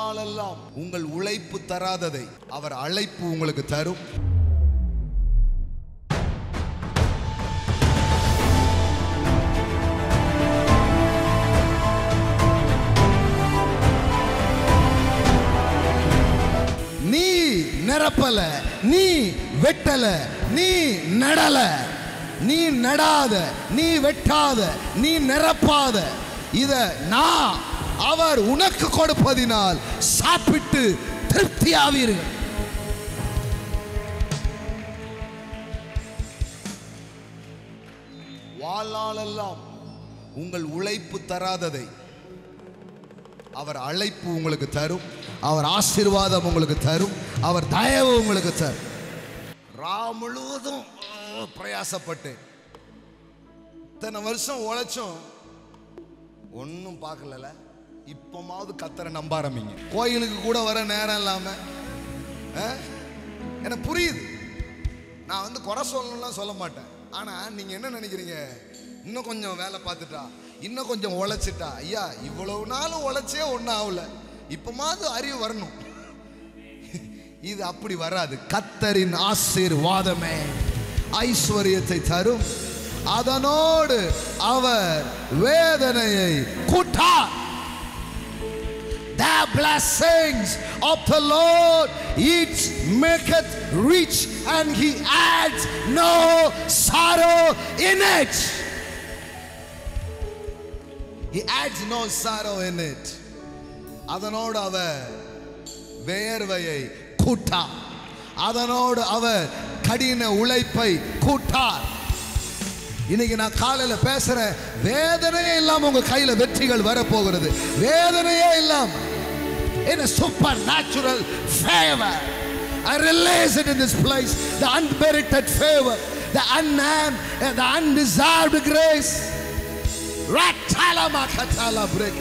வாழ்நாளெல்லாம் உங்கள் உழைப்பு தராததை அவர் அழைப்பு உங்களுக்கு தரும். நீ நிரப்பல, நீ வெட்டல, நீ நடல, நீ நடாத, நீ வெட்டாத, நீ நிரப்பாத, இத நான் அவர் உனக்கு கொடுப்பதினால் சாப்பிட்டு திருப்தியாவீர்கள். வாழ்நாளெல்லாம் உங்கள் உழைப்பு தராததை அவர் அழைப்பு உங்களுக்கு தரும். அவர் ஆசீர்வாதம் உங்களுக்கு தரும். அவர் தயவு உங்களுக்கு தரும். முழுவதும் பிரயாசப்பட்டு இத்தனை வருஷம் உழைச்சோம், ஒன்னும் பார்க்கல. இப்பமாவது கத்தரை நம்ப ஆரம்பிங்க. கோயிலுக்கு கூட வர நேரம் இல்லாம எனக்கு புரியுது. நான் குறை சொல்லணும்லாம் சொல்ல மாட்டேன். ஆனா நீங்க என்ன நினைக்கிறீங்க? இன்னும் கொஞ்சம் வேலை பார்த்துட்டா, இன்னும் கொஞ்சம் உழைச்சிட்டா, ஐயா இவ்வளவு நாளும் உழைச்சே ஒன்னும் ஆகல, இப்பமாவது அறிவு வரணும். இது அப்படி வராது. கர்த்தரின் ஆசீர்வாதமே ஐஸ்வரியத்தை தரும். அதனோடு அவர் வேதனையை கூட்டார். The blessings of the Lord it maketh rich and he adds no sorrow in it. He adds no sorrow in it. அதனோடு அவர் வேர்வையை கூட்டார். அதனோடு அவர் கடின உழைப்பை கூட்டார். இன்னைக்கு நான் காலையில பேசுறேன், வேதனையே இல்லாம உங்க கையில வெற்றிகள் வரப்போகிறது. வேதனையே இல்லாம in a supernatural favor I release it in this place, the unmerited favor, the undeserved grace. Ratala makatala break.